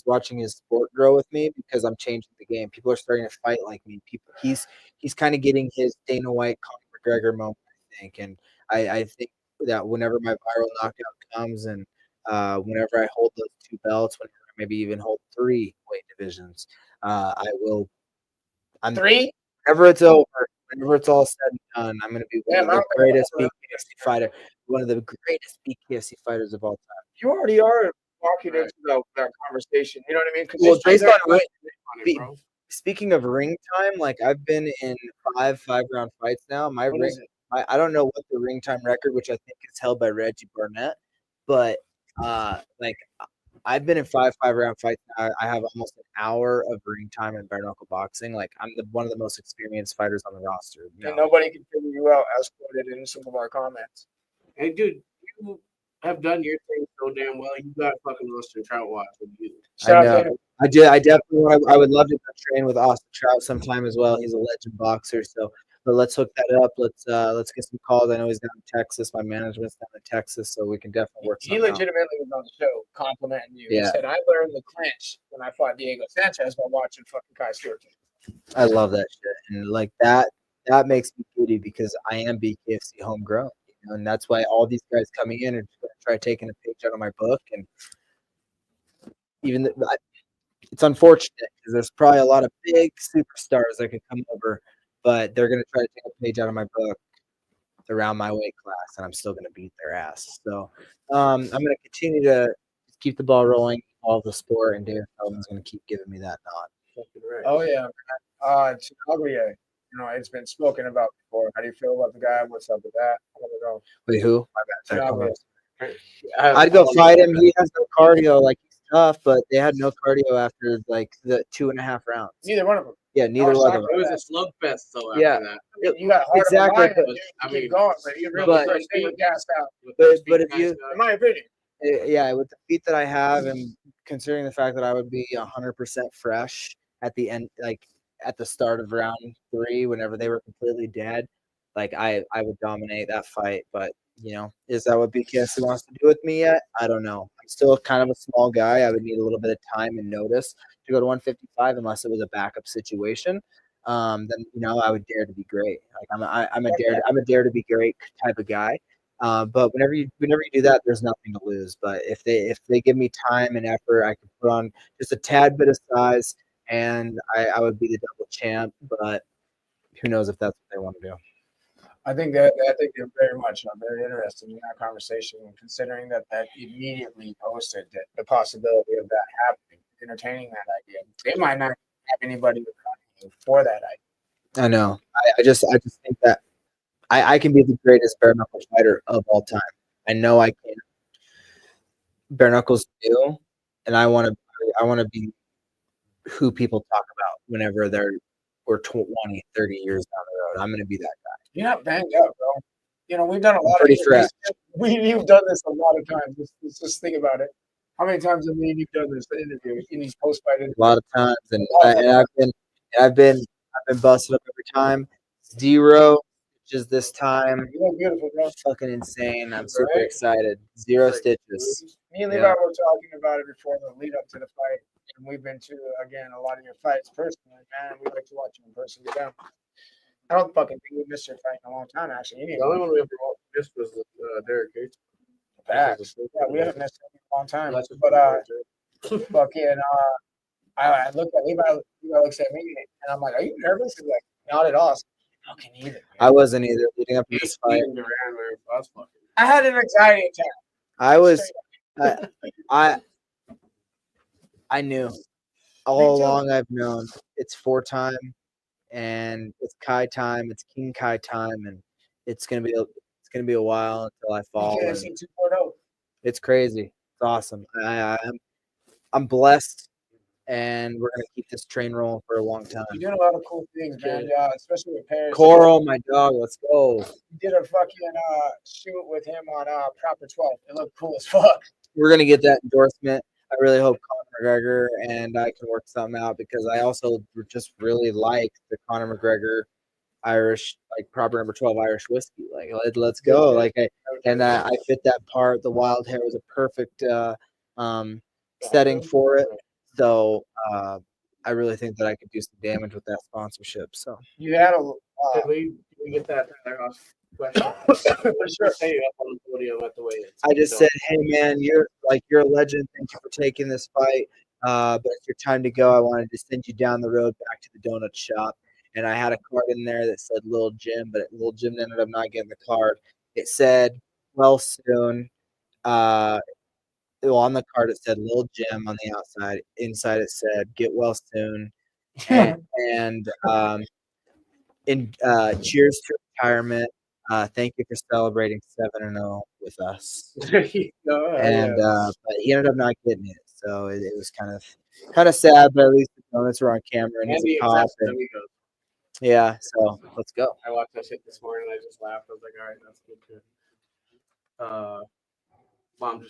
Speaker 1: watching his sport grow with me because I'm changing the game. People are starting to fight like me. He's kind of getting his Dana White, Conor McGregor moment, I think. And I think that whenever my viral knockout comes, and whenever I hold those 2 belts, whenever I maybe even hold 3 weight divisions, I will. I'm
Speaker 2: 3.
Speaker 1: Whenever it's over. Whenever it's all said and done, I'm going to be one of the greatest BKFC fighter, one of the greatest BKFC fighters of all time.
Speaker 2: You already are walking into that conversation. You know what I mean?
Speaker 1: Well, based on speaking of ring time, like I've been in 5 5-round fights now. My ring, I don't know what the ring time record, which I think is held by Reggie Barnett, but I've been in 5 5-round fights now. I have almost an hour of ring time in bare knuckle boxing. Like I'm one of the most experienced fighters on the roster.
Speaker 2: And nobody can figure you out, as quoted in some of our comments.
Speaker 3: Hey, dude, you have done your thing so damn well. You got fucking Austin Trout watching you.
Speaker 1: I know. I definitely. I would love to train with Austin Trout sometime as well. He's a legend boxer. So, but let's hook that up. Let's get some calls. I know he's down in Texas. My management's down in Texas, so we can definitely work.
Speaker 2: He legitimately was on the show complimenting you. Yeah. He said, "I learned the clinch when I fought Diego Sanchez by watching fucking Kai Stewart."
Speaker 1: I love that shit, and like that makes me giddy because I am BKFC homegrown, and that's why all these guys coming in are just going to try taking a page out of my book, and even it's unfortunate because there's probably a lot of big superstars that could come over, but they're going to try to take a page out of my book around my weight class, and I'm still going to beat their ass. So I'm going to continue to keep the ball rolling, all the sport, and David Feldman's going to keep giving me that nod.
Speaker 2: Oh, yeah. Chicago, it's been spoken about before. How do you feel about the guy? What's up with that? I don't know.
Speaker 1: Wait, who?
Speaker 2: My bad.
Speaker 1: I'd go fight him. He has no cardio. Like, he's tough, but they had no cardio after like the 2.5 rounds.
Speaker 2: Neither one of them.
Speaker 1: Yeah, neither one of them.
Speaker 3: It was a slugfest, though.
Speaker 1: Yeah.
Speaker 3: After that.
Speaker 2: You got hard
Speaker 1: Exactly,
Speaker 2: on the line,
Speaker 3: I
Speaker 2: keep
Speaker 3: mean,
Speaker 2: going, but you really
Speaker 1: but-
Speaker 2: first thing were gassed out.
Speaker 1: But if you,
Speaker 2: In my opinion,
Speaker 1: yeah, with the feet that I have, and considering the fact that I would be 100% fresh at the end, like at the start of round 3, whenever they were completely dead, like I would dominate that fight. But is that what BKFC wants to do with me yet? I don't know. I'm still kind of a small guy. I would need a little bit of time and notice to go to 155 unless it was a backup situation. Then I would dare to be great. Like I'm a dare to be great type of guy. But whenever you do that, there's nothing to lose. But if they give me time and effort, I can put on just a tad bit of size, and I would be the double champ. But who knows if that's what they want to do.
Speaker 2: I think they're very much very interested in that conversation, considering that immediately posted the possibility of that happening, entertaining that idea. They might not have anybody for that idea.
Speaker 1: I know. I just think that I can be the greatest bare knuckle fighter of all time. I know I can. Bare knuckles do, and I want to be who people talk about whenever we're 20, 30 years down the road. I'm going to be that guy.
Speaker 2: You're not banged up, bro. We've done a lot
Speaker 1: pretty fresh.
Speaker 2: You've done this a lot of times. Let's just think about it. How many times have you've done this interview in these post-fight interviews?
Speaker 1: A lot of times, and I've been busted up every time. 0 stitches this time.
Speaker 2: You look beautiful, bro.
Speaker 1: Fucking insane. I'm super excited. 0 stitches.
Speaker 2: Me and Levi were talking about it before the lead up to the fight, and we've been to a lot of your fights personally, man. We like to watch you in person. I don't fucking think we missed your fight in a long time, actually.
Speaker 3: The only one we ever missed was Derek Gates.
Speaker 2: Yeah, we haven't missed it in a long time. But fucking, I looked at Levi looks at me, and I'm like, "Are you nervous?" He's like, "Not at all." Fucking either.
Speaker 1: I wasn't either leading up to this fight.
Speaker 2: I had an anxiety attack.
Speaker 1: I was, I knew all along. I've known it's 4 time, and it's Kai time. It's King Kai time, and it's gonna be a while until I fall. It's crazy. It's awesome. I'm blessed, and we're gonna keep this train rolling for a long time.
Speaker 2: You're doing a lot of cool things, man. Yeah, especially with Paris.
Speaker 1: Coral, my dog. Let's go.
Speaker 2: You did a fucking shoot with him on Proper 12. It looked cool as fuck.
Speaker 1: We're gonna get that endorsement. I really hope Conor McGregor and I can work something out, because I also just really like the Conor McGregor Irish, like Proper number 12 Irish whiskey. Like, let's go. Like, I fit that part. The wild hair was a perfect setting for it. So I really think that I could do some damage with that sponsorship. So
Speaker 2: you had a.
Speaker 3: Can we get that question? For sure. Hey, up on the podium at the weigh-in.
Speaker 1: I just said, hey man, you're a legend. Thank you for taking this fight. But it's your time to go. I wanted to send you down the road back to the donut shop. And I had a card in there that said Lil Jim, but Lil Jim ended up not getting the card. It said, well, soon. On the card, it said Lil Jim on the outside. Inside, it said, get well soon. And cheers to retirement. Thank you for celebrating 7-0 with us. But he ended up not getting it. So it was kind of sad, but at least the donuts were on camera and he's a cop. Yeah, so let's go.
Speaker 3: I watched that shit this morning and I just laughed. I was like, all right, that's good too. Our mom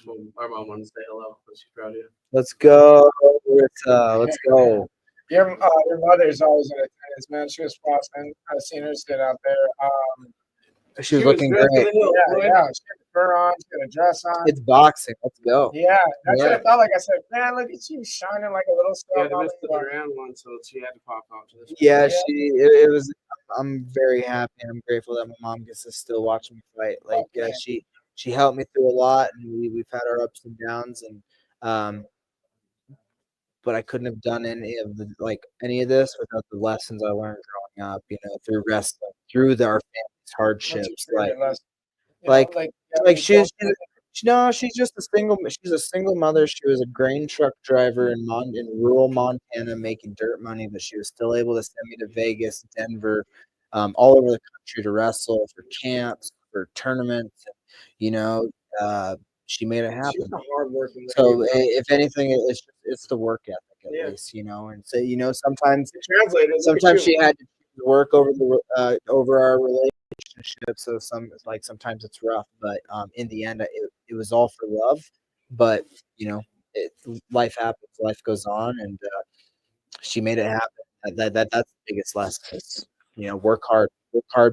Speaker 3: wanted to say hello, but she's proud of you.
Speaker 1: Let's go. Let's go.
Speaker 2: Your mother's always in attendance, man. She was awesome. I've seen her sit out there.
Speaker 1: She was looking great.
Speaker 2: Yeah. She had a fur on, she had a dress on.
Speaker 1: It's boxing. Let's go.
Speaker 2: Yeah, that's what I felt like. I said, man, look at you shining like a little star.
Speaker 3: Yeah, missed the round one, so she had to pop out to this.
Speaker 1: Yeah, it was. I'm very happy and I'm grateful that my mom gets to still watch me fight. Like, she helped me through a lot, and we've had our ups and downs, and but I couldn't have done any of this without the lessons I learned growing up. Through wrestling, through our family's hardships. She's just she's a single mother. She was a grain truck driver in rural Montana making dirt money, but she was still able to send me to Vegas, Denver, all over the country to wrestle for camps, for tournaments. she made it happen.
Speaker 2: She's a hardworking
Speaker 1: So
Speaker 2: lady.
Speaker 1: if anything, it's the work ethic at least, and so sometimes she had to work over our relationship. So sometimes it's rough, but in the end, it was all for love. But life happens, life goes on, and she made it happen. That's the biggest lesson. Is, work hard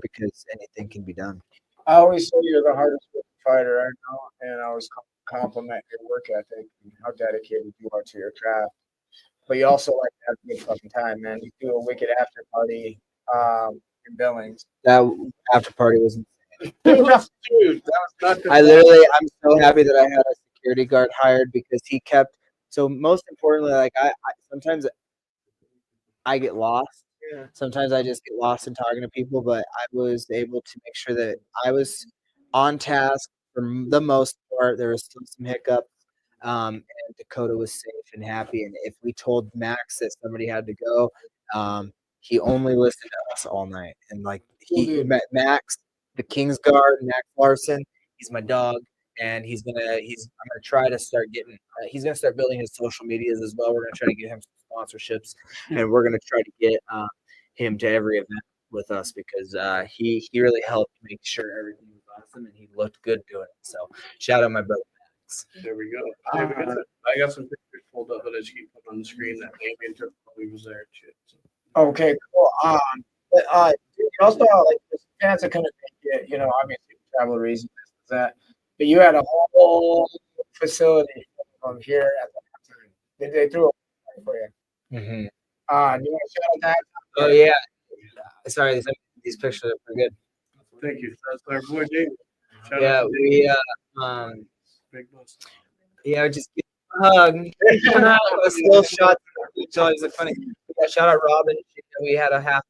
Speaker 1: because anything can be done.
Speaker 2: I always say you're the hardest working fighter I know, and I always compliment your work ethic and how dedicated you are to your craft. But you also like to have a good fucking time, man. You do a wicked after party in Billings.
Speaker 1: That after party was insane.
Speaker 2: Dude, that was not
Speaker 1: I'm so happy that I had a security guard hired because he kept. So most importantly, like I sometimes I get lost.
Speaker 2: Yeah.
Speaker 1: Sometimes I just get lost in talking to people, but I was able to make sure that I was on task for the most part. There was still some hiccups, and Dakota was safe and happy. And if we told Max that somebody had to go, he only listened to us all night. And like Max, the King's Guard, Max Larson, he's my dog. And I'm gonna try to start getting. He's gonna start building his social medias as well. We're gonna try to get him some sponsorships, and we're gonna try to get him to every event with us because he really helped make sure everything was awesome, and he looked good doing it. So shout out my brother Max.
Speaker 3: There we go. I got some pictures pulled up, but I just keep putting on the screen that Damien took while he was there. Shit. So.
Speaker 2: Okay, cool. Also, like, the fans that couldn't make it, obviously travel reasons, that. But you had a whole facility from here at the time. They threw a for you.
Speaker 1: Mm-hmm.
Speaker 2: Do you want to shout out that?
Speaker 1: Oh yeah. Sorry, these pictures are pretty good.
Speaker 3: Thank you. That's our boy David.
Speaker 1: We
Speaker 3: big boss.
Speaker 1: Yeah, just give him a hug. Still shots. It's always funny. Yeah, shout out Robin. We had a last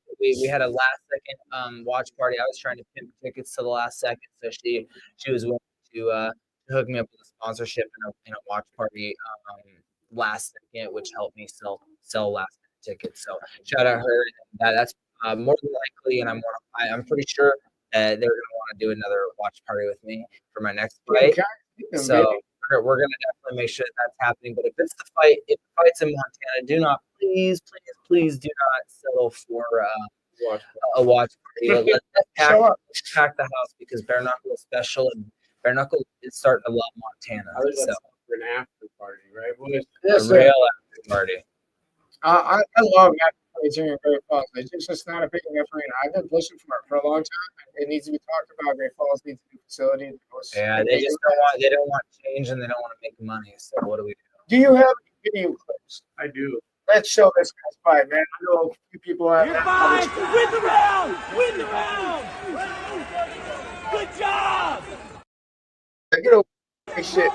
Speaker 1: second watch party. I was trying to pimp tickets to the last second, so she was willing to hook me up with a sponsorship and a watch party last second, which helped me sell last minute tickets. So shout out her. That's more than likely, and I'm pretty sure they're gonna want to do another watch party with me for my next fight. So we're gonna definitely make sure that's happening. But if the fight's in Montana, do not please do not settle for a watch party. Let's pack the house because Bare Knuckle is special, and Bare Knuckle is starting to love Montana. So
Speaker 3: for an after party, right?
Speaker 1: A real after party.
Speaker 2: I love after parties here in Great Falls. It's just not a big enough arena. I've been pushing for a long time. It needs to be talked about. Great Falls needs a new facility.
Speaker 1: Yeah, they don't want change and they don't want to make money. So what do we do?
Speaker 2: Do you have video clips?
Speaker 3: I do.
Speaker 2: Let's show this guy's fight, man. I know a few people have
Speaker 4: You're fine. Win the round. Win the round. Good job.
Speaker 2: Get over this shit.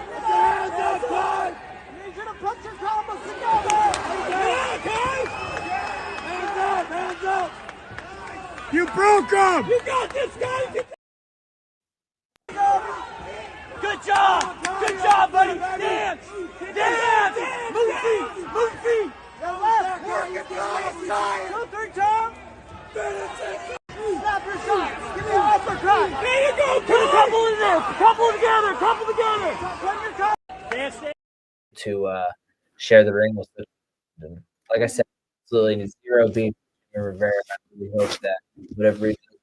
Speaker 4: Hands up. You broke him. You got this, guys. Good job. Good job, buddy. Dance. Move feet. Go third time. Snap your shot. Give me an uppercut. There you go. Put a couple in there. Couple together. Run your time. Dance.
Speaker 1: To share the ring with them. Like I said, absolutely zero beef Jimmie Rivera. I really hope that whatever he does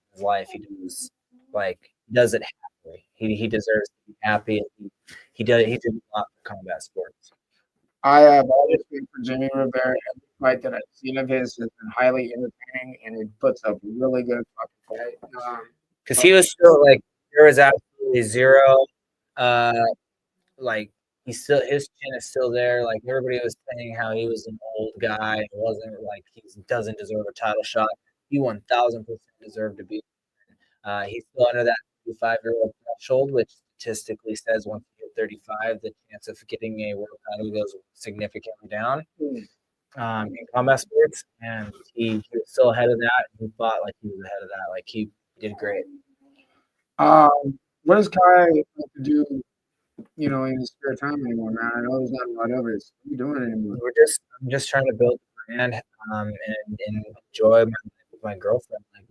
Speaker 1: in his life, he does it happily. He deserves to be happy. He did a lot for combat sports.
Speaker 2: I have always been for Jimmie Rivera. Every fight that I've seen of his has been highly entertaining, and he puts up really good fucking fight.
Speaker 1: Because he was still there was absolutely zero his chin is still there. Like everybody was saying how he was an old guy. It wasn't like he doesn't deserve a title shot. He 1,000% deserved to be. He's still under that 35-year-old threshold, which statistically says once you hit 35, the chance of getting a world title goes significantly down in combat sports. And he was still ahead of that. He fought like he was ahead of that. Like he did great.
Speaker 2: What does Kai like to do? In his spare time anymore, man. I know there's not a lot of it. What are you doing anymore?
Speaker 1: I'm just trying to build a brand and enjoy my life with my girlfriend. Like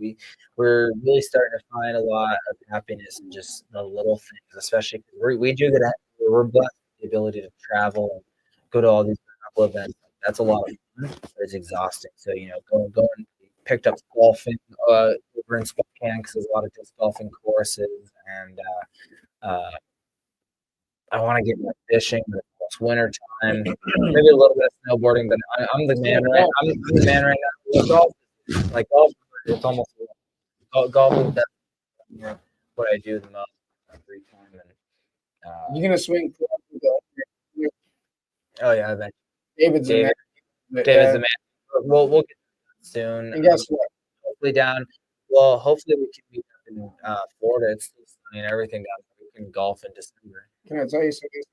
Speaker 1: we're really starting to find a lot of happiness in just the little things, especially because we do get we're blessed with the ability to travel and go to all these bare knuckle events. That's a lot of fun, but it's exhausting. So, going picked up golfing over in Spokane because there's a lot of disc golfing courses, and I want to get into fishing, but it's winter time. Maybe a little bit of snowboarding, but I'm the man right. I'm the man right now. Golf, it's almost golf is definitely what I do the most free time. And
Speaker 2: You're gonna swing.
Speaker 1: oh yeah, I bet
Speaker 2: David's the man.
Speaker 1: David's the man. We'll get soon.
Speaker 2: And guess what?
Speaker 1: Hopefully down. Well, hopefully we can meet up in Florida. It's still sunny and everything down there. We can golf in December.
Speaker 2: Can I tell you something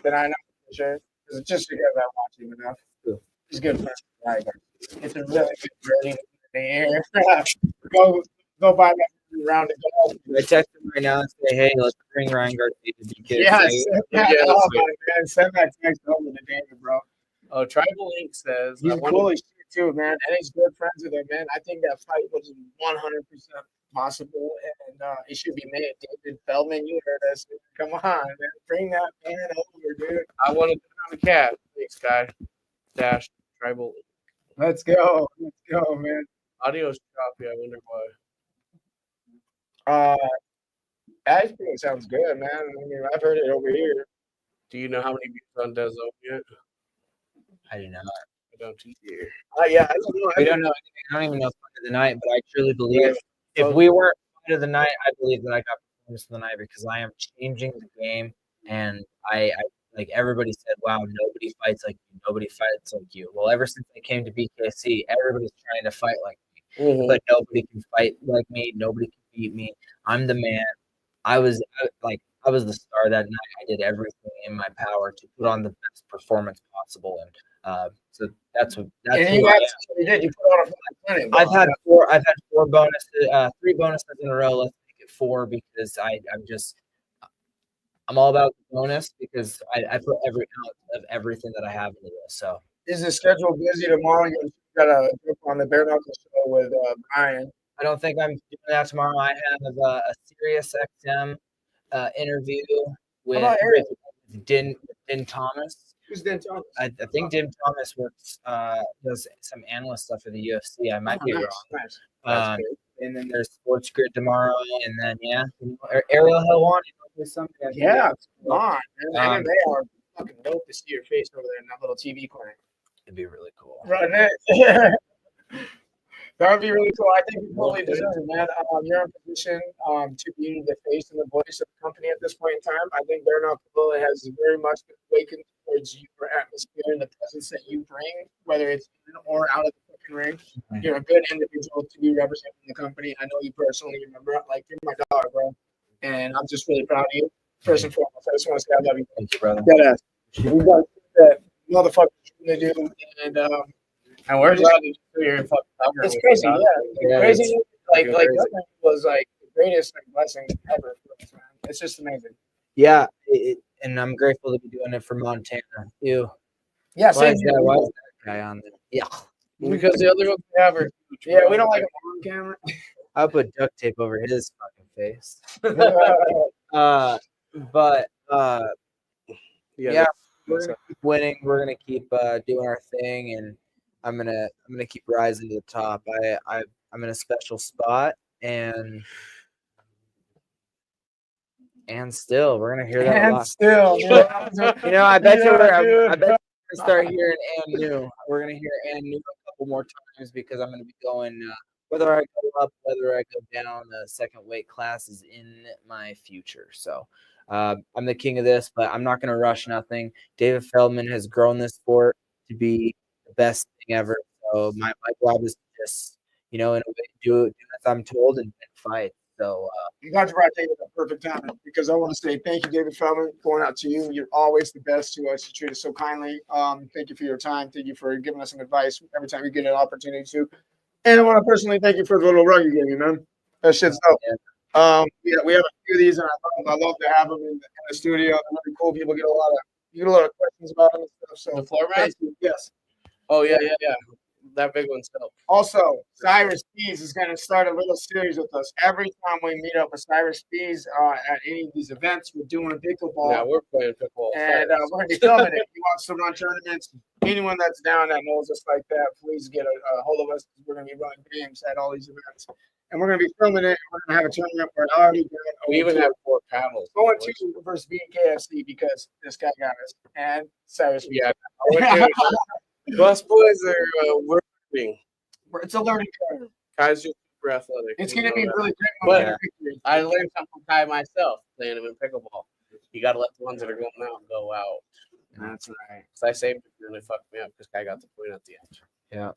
Speaker 2: that I know for sure? Because it's just because I watch him enough.
Speaker 1: Cool.
Speaker 2: He's good friends with Ryder. It's a really good birdie in the air. go buy that round of golf.
Speaker 1: I text him right now and say, hey, let's bring Ryan Garcia to BKFC.
Speaker 2: Send that text over to David, bro.
Speaker 3: Oh, Tribal Link says
Speaker 2: He's cool as shit too, man. And he's good friends with him, man. I think that fight was 100% possible, and it should be made. David Feldman, you heard us. Come on, man. Bring that man over, dude.
Speaker 3: I want to do it on the cat. Thanks, guy. Dash Tribal Link.
Speaker 2: Let's go. Let's go, man.
Speaker 3: Audio's choppy. I wonder why.
Speaker 2: Asheville sounds good, man. I mean, I've heard it over here.
Speaker 3: Do you know how many views on Dezo yet?
Speaker 1: I do not.
Speaker 3: I don't either.
Speaker 2: Yeah, I don't know.
Speaker 1: We don't know anything. I don't even know fight of the night, but I truly believe if we weren't fight of the night, I believe that I got performance of the night because I am changing the game. And I like everybody said, wow, nobody fights like you. Nobody fights like you. Well, ever since I came to BKFC, everybody's trying to fight like me, but nobody can fight like me. Nobody can beat me. I'm the man. I was the star that night. I did everything in my power to put on the best performance possible, and so that's who I am.
Speaker 2: You did. You put on a clinic.
Speaker 1: I've had four bonuses, 3 bonuses in a row. Let's make it 4 because I'm all about the bonus because I put every ounce of everything that I have into this. So
Speaker 2: is the schedule busy tomorrow? You got to jump on the Bare Knuckle show with Brian.
Speaker 1: I don't think I'm doing that tomorrow. I have a Sirius XM interview with Din Thomas.
Speaker 2: Who's Din Thomas?
Speaker 1: I think Din Thomas does some analyst stuff for the UFC. I might be wrong.
Speaker 2: Nice.
Speaker 1: And then there's Sports Grid tomorrow, and then Ariel Helwani. Something.
Speaker 2: Yeah, come on. Man. They are fucking dope to see your face over there in that little TV clinic.
Speaker 1: It'd be really cool.
Speaker 2: Right there. That would be really cool. I think you totally deserve it, man. You're in a position to be the face and the voice of the company at this point in time. I think Bare Knuckle has very much awakened towards your atmosphere and the presence that you bring, whether it's in or out of the fucking ring. Mm-hmm. You're a good individual to be representing the company. I know you personally. You're my dog, bro. And I'm just really proud of you. First and foremost, I just want to say I love you.
Speaker 1: Thank you, brother.
Speaker 2: Deadass. We got that motherfuckers to do, and we're just here fucking. It's crazy, yeah. Crazy. Like was like the greatest blessing ever for us, man. It's just amazing.
Speaker 1: Yeah, and I'm grateful to be doing it for Montana. You.
Speaker 2: Yeah.
Speaker 1: Why is that guy on there? Yeah.
Speaker 3: Because the other ones we have are.
Speaker 2: Yeah, we don't like him on camera.
Speaker 1: I'll put duct tape over his fucking face. But yeah, we're gonna keep winning. We're gonna keep doing our thing, and I'm gonna keep rising to the top. I'm in a special spot, and still we're gonna hear that a lot.
Speaker 2: Still,
Speaker 1: I bet we're gonna start hearing and new. We're gonna hear and new a couple more times because I'm gonna be going. Whether I go up, whether I go down, a second weight class is in my future. So I'm the king of this, but I'm not going to rush nothing. David Feldman has grown this sport to be the best thing ever. So my job is to just, in a way, do as I'm told and fight. So
Speaker 2: you got to right David at the perfect time because I want to say thank you, David Feldman, going out to you. You're always the best to us. You treat us so kindly. Thank you for your time. Thank you for giving us some advice every time you get an opportunity to. And I want to personally thank you for the little rug you gave me, man. That shit's dope. Yeah, we have a few of these, and I love to have them in the studio. They're really cool. People get a lot of questions about them and stuff. So
Speaker 3: the floor mats?
Speaker 2: yes.
Speaker 3: Oh yeah. That big one's still.
Speaker 2: Also, Cyrus Pease is going to start a little series with us. Every time we meet up with Cyrus Pease at any of these events, we're doing pickleball.
Speaker 3: Yeah, we're playing pickleball.
Speaker 2: And we're going to be filming it. He wants to run tournaments. Anyone that's down that knows us like that, please get a hold of us. We're going to be running games at all these events. And we're going to be filming it. We're going to have a tournament. We're already doing it.
Speaker 3: We even have 4 paddles.
Speaker 2: Going to versus BKFC because this guy got us. And Cyrus Pease.
Speaker 3: Yeah. Us boys are working.
Speaker 2: It's a learning curve.
Speaker 3: Kai's just super athletic.
Speaker 2: It's going to be really great.
Speaker 3: But I learned something from Kai myself playing him in pickleball. You got to let the ones that are going out go out.
Speaker 2: That's right.
Speaker 3: Because I saved it and it fucked me up because Kai got the point at the end.
Speaker 1: Yeah.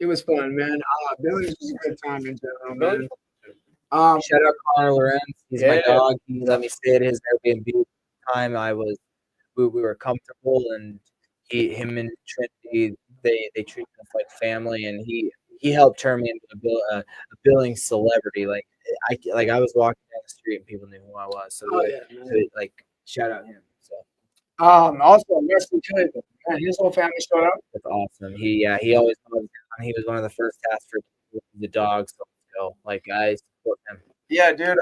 Speaker 2: It was fun, man. Billy's was a good time in general, man.
Speaker 1: Shout out Connor Lorenz. He's my dog. He let me stay at his Airbnb time. We were comfortable, and him and Trinity, they treat us like family, and he helped turn me into a billing celebrity. Like I was walking down the street and people knew who I was. So shout out him. So
Speaker 2: also Wesley Clinton, his whole family showed up.
Speaker 1: that's awesome. He always loved him. He was one of the first to ask for the dogs. So like I support him.
Speaker 2: Yeah, dude.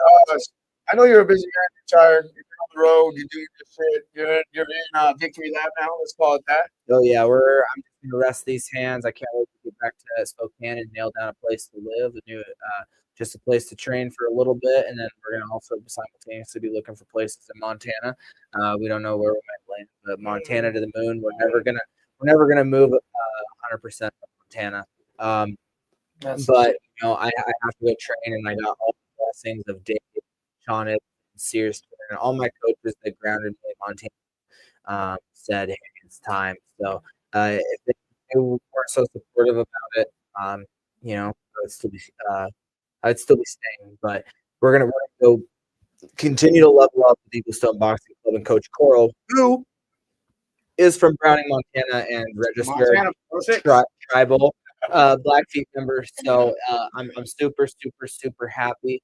Speaker 2: I know you're a busy man. You're tired. You're on the road. You're doing your shit. You're in Victory Lab now. Let's call it that.
Speaker 1: Oh yeah, I'm just gonna rest these hands. I can't wait to get back to Spokane and nail down a place to live, just a place to train for a little bit, and then we're gonna also simultaneously be looking for places in Montana. We don't know where we might land, but Montana to the moon. We're never gonna move 100% of Montana. But I have to go train, and I got all the blessings of Dave, Sean, and Sears, and all my coaches that grounded me in Montana said, "Hey, it's time." So if they weren't so supportive about it, I'd still be staying. But we're gonna go continue to level up with Eaglestone Boxing Club and Coach Coral, who is from Browning, Montana, and registered tribal Blackfeet member. So I'm super, super, super happy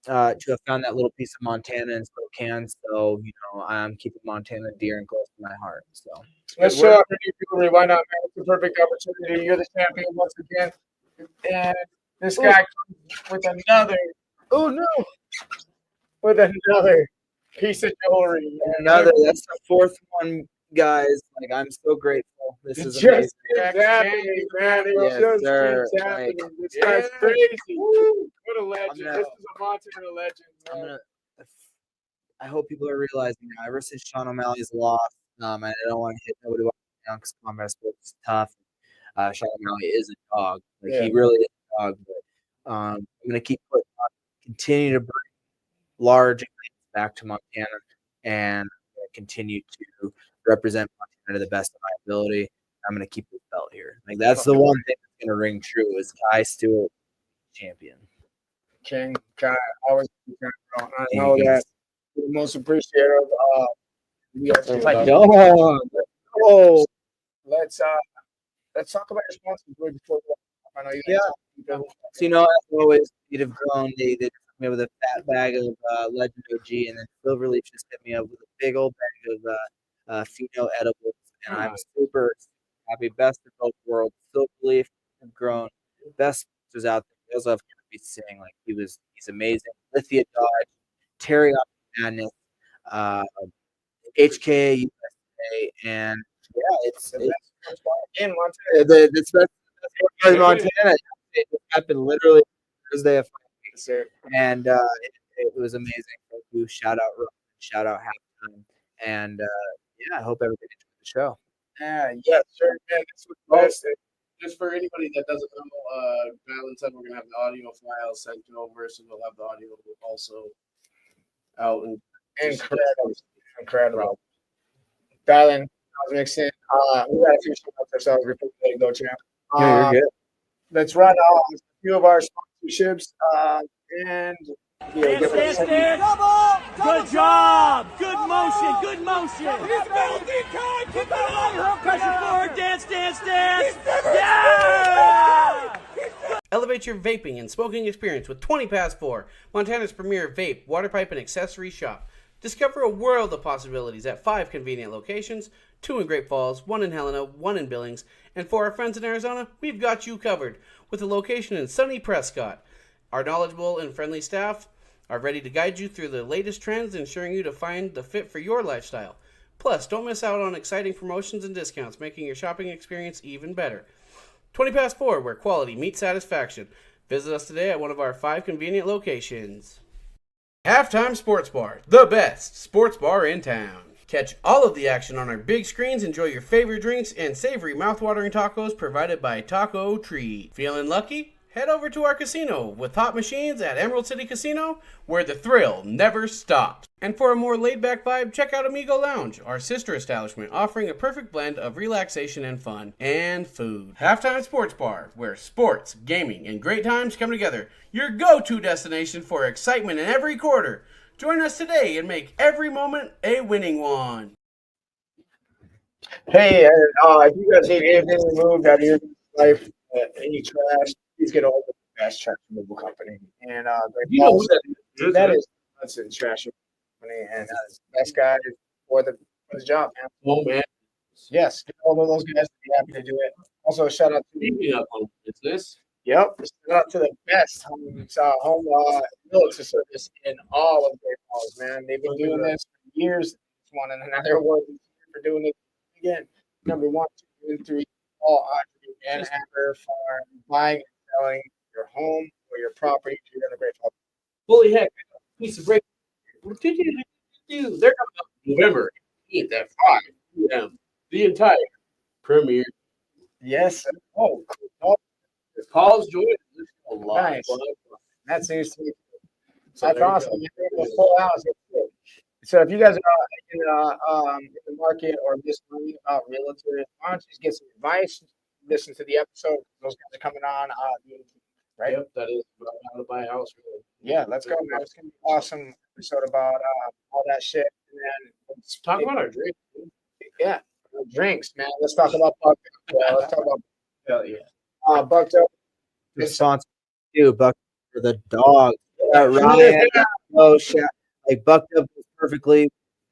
Speaker 1: to have found that little piece of Montana in Spokane. So I'm keeping Montana dear and close to my heart. So
Speaker 2: let's show up for new jewelry. Why not, man? It's a perfect opportunity. You're the champion once again, and this guy comes with another. Oh no! With another piece of jewelry.
Speaker 1: That's the 4th one, guys. Like, I'm so grateful. This is amazing.
Speaker 2: Happening, man. It just keeps happening. This guy's crazy. What a legend. This is a Montana legend, man.
Speaker 1: I hope people are realizing now, ever since Sean O'Malley's lost, and I don't want to hit nobody because combat sports is tough. Sean O'Malley is a dog. He really is a dog. But I'm going to continue to bring large events back to Montana, and continue to represent Montana to the best of my ability. I'm going to keep this belt here. Like, that's the one thing that's going to ring true is Kai Stewart, champion.
Speaker 2: King Kai, always. I know that the most appreciative. Let's talk about your sponsors before. I know you.
Speaker 1: So as always, you'd have grown. They took me with a fat bag of Legend OG, and then Silverleaf just hit me up with a big old bag of Pheno edibles, and I'm super happy. Best of both worlds. Silverleaf have grown. Best sponsors out there. We also have Kirby Singh, he's amazing. Lithia Dodge, Terry Madness, HK USA, and it's
Speaker 2: in Montana.
Speaker 1: The best in Montana. It happened literally Thursday of Friday, and it was amazing. Thank you. Shout out Rob, shout out Halftime, and I hope everybody enjoyed the show.
Speaker 2: Yeah, sure. Man, this was best.
Speaker 3: Just for anybody that doesn't know, Dylan said we're gonna have the audio files sent over, so we'll have the audio also out.
Speaker 2: Incredible. Dylan, I was mixing. We got a few shout-outs ourselves before we let it go, champ.
Speaker 1: You're good.
Speaker 2: Let's run off a few of our sponsorships. And
Speaker 4: Good job. Good motion. Good motion. Keep it pressure forward. Dance. Yeah.
Speaker 5: Elevate your vaping and smoking experience with 20 Past 4, Montana's premier vape, water pipe, and accessory shop. Discover a world of possibilities at 5 convenient locations, 2 in Great Falls, 1 in Helena, 1 in Billings, and for our friends in Arizona, we've got you covered with a location in sunny Prescott. Our knowledgeable and friendly staff are ready to guide you through the latest trends, ensuring you to find the fit for your lifestyle. Plus, don't miss out on exciting promotions and discounts, making your shopping experience even better. 20 past 4, where quality meets satisfaction. Visit us today at one of our 5 convenient locations. Halftime Sports Bar, the best sports bar in town. Catch all of the action on our big screens, enjoy your favorite drinks, and savory mouth-watering tacos provided by Taco Treat. Feeling lucky? Head over to our casino with hot machines at Emerald City Casino, where the thrill never stops. And for a more laid-back vibe, check out Amigo Lounge, our sister establishment, offering a perfect blend of relaxation and fun, and food. Halftime Sports Bar, where sports, gaming, and great times come together. Your go-to destination for excitement in every quarter. Join us today and make every moment a winning one.
Speaker 2: Hey, if you guys need anything removed out of your life, any trash, please get all the best trash removal company. And
Speaker 3: You know who that is?
Speaker 2: that is Hudson Trash Removal Company, and the best guy for the job, man.
Speaker 3: Oh, man.
Speaker 2: Yes, get all of those guys to be happy to do it. Also, shout out to
Speaker 3: Speaking of home business,
Speaker 2: Yep, shout out to the best home military service in all of Great Falls, man. They've been doing this for years. Just want another award for doing it again. Number 1, 2, and 3, all attribute and after for buying and selling your home or your property here in the Great Falls.
Speaker 3: holy heck, piece of break. What did you do? They're coming up November 8th at 5 p.m. The entire premiere.
Speaker 2: Yes. Oh, cool.
Speaker 3: The calls joined. There's a lot.
Speaker 2: Nice. That seems to be
Speaker 3: So
Speaker 2: that's
Speaker 3: there you
Speaker 2: awesome.
Speaker 3: go.
Speaker 2: You're doing a full house. That's good. So if you guys are in the market or just learning about realtors, why don't you just get some advice? Listen to the episode. Those guys are coming on the 18th, right?
Speaker 3: Yep, that is about how to buy a house. Really.
Speaker 2: Yeah, let's go, man. It's gonna be an awesome episode about all that shit. And then
Speaker 3: Let's talk about our drink.
Speaker 2: yeah, drinks, man. Let's talk about Bucked Up. Let's talk about
Speaker 3: Hell yeah.
Speaker 2: Bucked Up.
Speaker 1: It's sponsor too, Buck for the dog. Ryan, oh shit! Like Bucked Up is perfectly.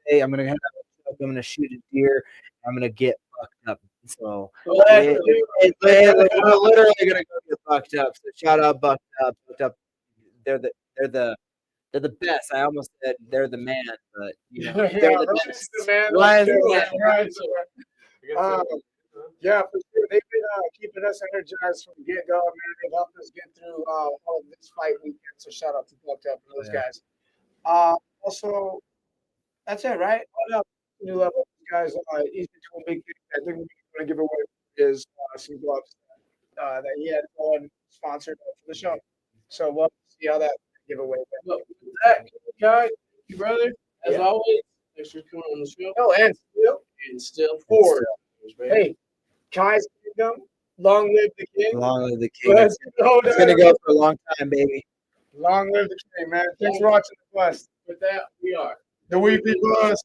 Speaker 1: Hey, I'm gonna have a I'm gonna shoot a deer. I'm gonna get fucked up. So we're literally gonna go get fucked up. So shout out Bucked Up. Bucked Up. They're the best. I almost said they're the man, but you know, they're the best. Ryan's the man.
Speaker 2: Yeah, for sure. They've been keeping us energized from the get-go, man. They've helped us get through all of this fight weekend. So shout out to Bucked Up and those guys. Also, that's it, right? What up? New level guys. He's been doing big things. I think we're going to give away his some gloves that he had on sponsored for the show. So we'll see how that giveaway went.
Speaker 3: Look, with that, guys, you brother, as always, thanks for coming on the show.
Speaker 2: Oh, and
Speaker 3: still forward.
Speaker 2: hey, Kai's Kingdom, long live the king.
Speaker 1: Long live the king.
Speaker 2: Let's go.
Speaker 1: It's gonna go for a long time, baby.
Speaker 2: Long live the king, man. Thanks for watching the Quest.
Speaker 3: With that, we are
Speaker 2: the Weekly Buzz.